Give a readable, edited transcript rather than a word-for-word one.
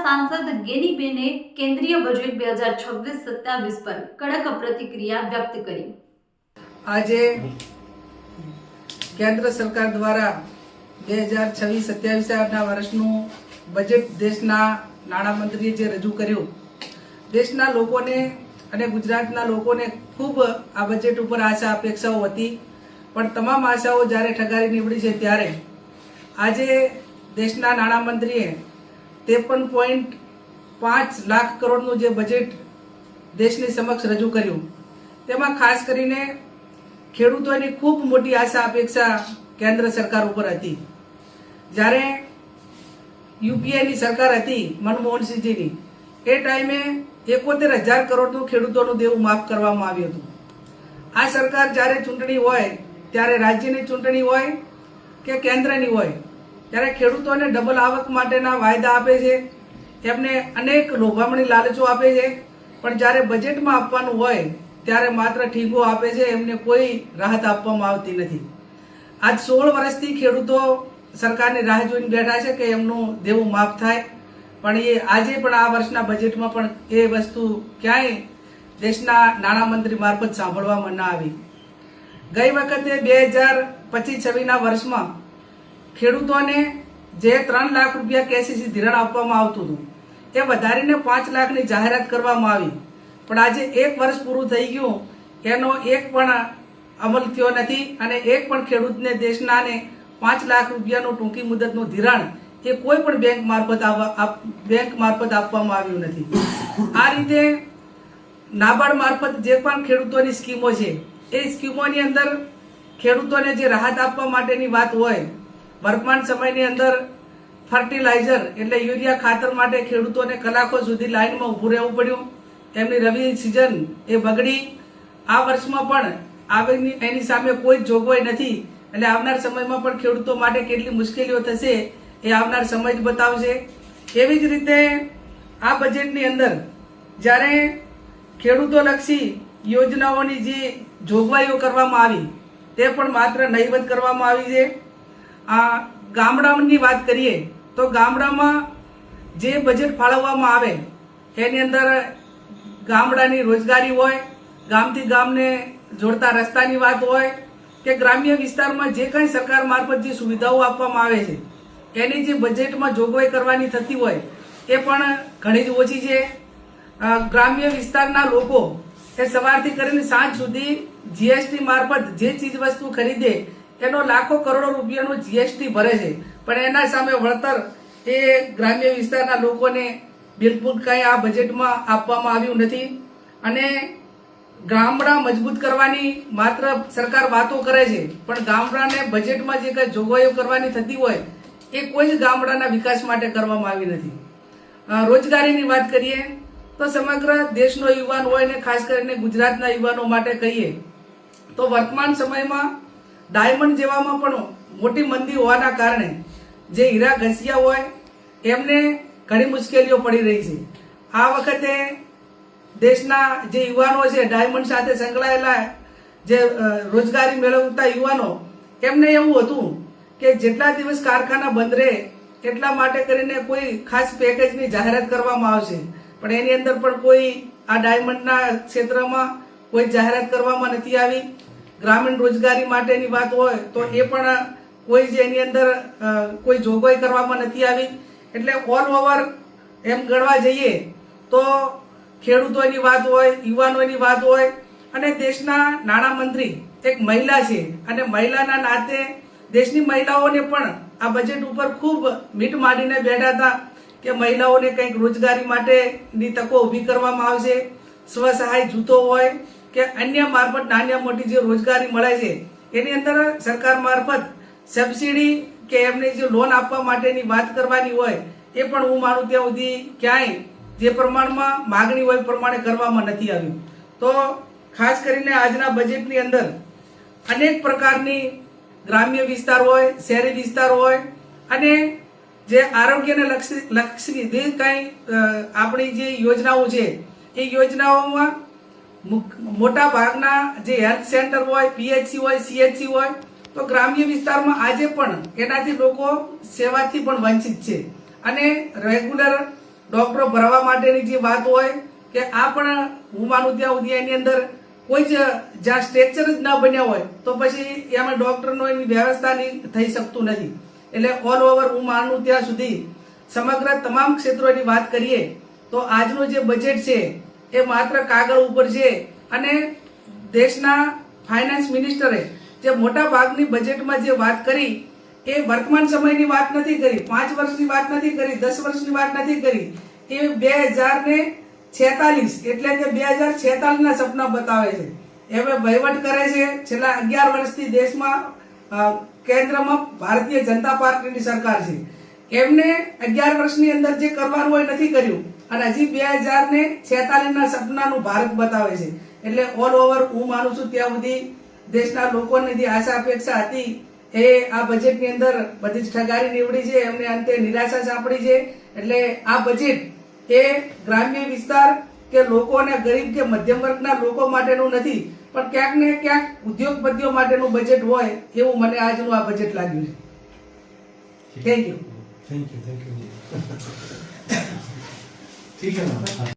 सांसद गेनीबेने केंद्रीय बजेट 2026-27 पर कड़क प्रतिक्रिया व्यक्त करी। आज केंद्र सरकार द्वारा 2026-27 वर्षનું બજેટ દેશના નાણામંત્રીએ જે રજૂ કર્યું, દેશના લોકોને અને ગુજરાતના લોકોને ખૂબ આ બજેટ ઉપર આશા અપેક્ષાઓ હતી, પણ તમામ આશાઓ જ્યારે ઠગારી નીવડી છે ત્યારે આજે દેશના નાણામંત્રીએ 53.5 લાખ કરોડનું જે બજેટ દેશની સમક્ષ રજૂ કર્યું, તેમાં ખાસ કરીને ખેડૂતોની ખૂબ મોટી આશા અપેક્ષા કેન્દ્ર સરકાર ઉપર હતી। જ્યારે યુપીએની સરકાર હતી મનમોહનસિંહજીની, એ ટાઈમે 71,000 કરોડનું ખેડૂતોનું દેવું માફ કરવામાં આવ્યું હતું। આ સરકાર જ્યારે ચૂંટણી હોય, ત્યારે રાજ્યની ચૂંટણી હોય કે કેન્દ્રની હોય, ત્યારે ખેડૂતોને ડબલ આવક માટેના વાયદા આપે છે, એમને અનેક લોભામણી લાલચો આપે છે, પણ જ્યારે બજેટમાં આપવાનું હોય ત્યારે માત્ર ઠીકો આપે છે, એમને કોઈ રાહત આપવામાં આવતી નથી। આજ 16 વર્ષથી ખેડૂતો સરકારની રાહ જોઈને બેઠા છે કે એમનું દેવું માફ થાય, પણ એ આજે પણ આ વર્ષના બજેટમાં પણ એ વસ્તુ ક્યાંય દેશના નાણામંત્રી મારફત સાંભળવામાં ન આવી। ગઈ વખતે 2025-26ના વર્ષમાં ખેડૂતોને જે 3 લાખ રૂપિયા કેસીસી ધિરાણ આપવામાં આવતું હતું, એ વધારીને 5 લાખની જાહેરાત કરવામાં આવી, પણ આજે 1 વર્ષ પૂરું થઈ ગયું, એનો એક પણ અમલ થયો નથી અને એક પણ ખેડૂતને દેશનાને 5 લાખ રૂપિયાનું ટૂંકી મુદતનું ધિરાણ એ કોઈ પણ બેંક મારફત આપવામાં આવ્યું નથી। આ રીતે નાબાર્ડ મારફત જે પણ ખેડૂતોની સ્કીમો છે, એ સ્કીમોની અંદર ખેડૂતોને જે રાહત આપવા માટેની વાત હોય, વર્તમાન સમયની અંદર ફર્ટિલાઇઝર એટલે યુરિયા ખાતર માટે ખેડૂતોને કલાકો સુધી લાઇનમાં ઊભું રહેવું પડ્યું, એમની રવિ સિઝન એ બગડી। આ વર્ષમાં પણ એની સામે કોઈ જોગવાઈ નથી, એટલે આવનાર સમયમાં પણ ખેડૂતો માટે કેટલી મુશ્કેલીઓ થશે એ આવનાર સમય જ બતાવશે। એવી જ રીતે આ બજેટની અંદર જ્યારે ખેડૂતોલક્ષી યોજનાઓની જે જોગવાઈઓ કરવામાં આવી, તે પણ માત્ર નહીવત કરવામાં આવી છે। આ ગામડાની વાત કરીએ તો ગામડામાં જે બજેટ ફાળવવામાં આવે એની અંદર ગામડાની રોજગારી હોય, ગામથી ગામને જોડતા રસ્તાની વાત હોય કે ગ્રામ્ય વિસ્તારમાં જે કંઈ સરકાર મારફત જે સુવિધાઓ આપવામાં આવે છે, એની જે બજેટમાં જોગવાઈ કરવાની થતી હોય એ પણ ઘણી જ ઓછી છે। ગ્રામ્ય વિસ્તારના લોકો એ સવારથી કરીને સાંજ સુધી જીએસટી મારફત જે ચીજ વસ્તુ ખરીદે એનો લાખો કરોડો રૂપિયાનું જીએસટી ભરે છે, પણ એના સામે વળતર એ ગ્રામ્ય વિસ્તારના લોકોને બિલકુલ કંઈ આ બજેટમાં આપવામાં આવ્યું નથી। અને ગામડા મજબૂત કરવાની માત્ર સરકાર વાતો કરે છે, પણ ગામડાને બજેટમાં જે કંઈ જોગવાઈઓ કરવાની થતી હોય એ કોઈ જ ગામડાના વિકાસ માટે કરવામાં આવી નથી। રોજગારીની વાત કરીએ તો સમગ્ર દેશનો યુવાન હોય ને ખાસ કરીને ગુજરાતના યુવાનો માટે કહીએ તો વર્તમાન સમયમાં ડાયમંડ જેવામાં પણ મોટી મંદી હોવાના કારણે જે હીરા ઘસિયા હોય એમને ઘણી મુશ્કેલીઓ પડી રહી છે। આ વખતે દેશના જે યુવાનો છે, ડાયમંડ સાથે સંકળાયેલા જે રોજગારી મેળવતા યુવાનો, એમને એવું હતું કે જેટલા દિવસ કારખાના બંધ રહે એટલા માટે કરીને કોઈ ખાસ પેકેજની જાહેરાત કરવામાં આવશે, પણ એની અંદર પણ કોઈ આ ડાયમંડના ક્ષેત્રમાં કોઈ જાહેરાત કરવામાં નથી આવી। ગ્રામીણ રોજગારી માટેની વાત હોય તો એ પણ કોઈ જ એની અંદર કોઈ જોગવાઈ કરવામાં નથી આવી। એટલે ઓલ ઓવર એમ ગણવા જઈએ તો ખેડૂતોની વાત હોય, યુવાનોની વાત હોય, અને દેશના નાણામંત્રી એક મહિલા છે અને મહિલાના નાતે દેશની મહિલાઓને પણ આ બજેટ ઉપર ખૂબ મીટ માંડીને બેઠા હતા કે મહિલાઓને કંઈક રોજગારી માટેની તકો ઊભી કરવામાં આવશે। સ્વસહાય જૂથો હોય કે અન્ય મારફત નાની મોટી જે રોજગારી મળે છે એની અંદર સરકાર મારફત સબસિડી કે એમને જે લોન આપવા માટેની વાત કરવાની હોય, એ પણ હું માનું ત્યાં સુધી ક્યાંય જે પ્રમાણમાં માગણી હોય પ્રમાણે કરવામાં નથી આવ્યું। તો ખાસ કરીને આજના બજેટની અંદર અનેક પ્રકારની ગ્રામ્ય વિસ્તાર હોય, શહેરી વિસ્તાર હોય અને જે આરોગ્યને લક્ષી જે કંઈ આપણી જે યોજનાઓ છે એ યોજનાઓમાં મોટા ભાગના જે હેલ્થ સેન્ટર હોય, પીએચસી હોય, સીએચસી હોય, તો ગ્રામ્ય વિસ્તારમાં આજે પણ એનાથી લોકો સેવાથી પણ વંચિત છે અને રેગ્યુલર ડોક્ટરો ભરવા માટેની જે વાત હોય કે આ પણ હું માનું ત્યાં સુધી એની અંદર કોઈ જ જ્યાં સ્ટ્રક્ચર જ ન બન્યા હોય તો પછી એમાં ડોક્ટરનો એની વ્યવસ્થા થઈ શકતું નથી. એટલે ઓલ ઓવર હું માનું ત્યાં સુધી સમગ્ર તમામ ક્ષેત્રોની વાત કરીએ તો આજનું જે બજેટ છે એ માત્ર કાગળ ઉપર છે અને દેશના ફાઇનાન્સ મિનિસ્ટરે જે મોટા ભાગની બજેટમાં જે વાત કરી એ વર્તમાન સમયની વાત નથી કરી, 5 વર્ષની વાત નથી કરી, 10 વર્ષની વાત નથી કરી, એ 2046 એટલે કે 2046 ના સપના બતાવે છે. હવે વહીવટ કરે છે છેલ્લા 11 વર્ષથી દેશમાં કેન્દ્રમાં ભારતીય જનતા પાર્ટીની સરકાર છે. એમને 11 વર્ષની અંદર જે કરવાનું હોય નથી કર્યું અને હજી 2046 ના સપનાનું ભારત બતાવે છે. એટલે ઓલ ઓવર હું માનું છું ત્યાં સુધી દેશના લોકોને જે આશા અપેક્ષા હતી એ આ બજેટની અંદર બધી જ ઠગારી નીવડી છે, એમને અંતે નિરાશા સાંપડી છે. એટલે આ બજેટ એ ગ્રામ્ય વિસ્તાર કે લોકોને ગરીબ કે મધ્યમ વર્ગના લોકો માટેનું નથી પણ ક્યાંક ને ક્યાંક ઉદ્યોગપતિઓ માટેનું બજેટ હોય એવું મને આજનું આ બજેટ લાગ્યું છે. Thank you. ठीक है ना.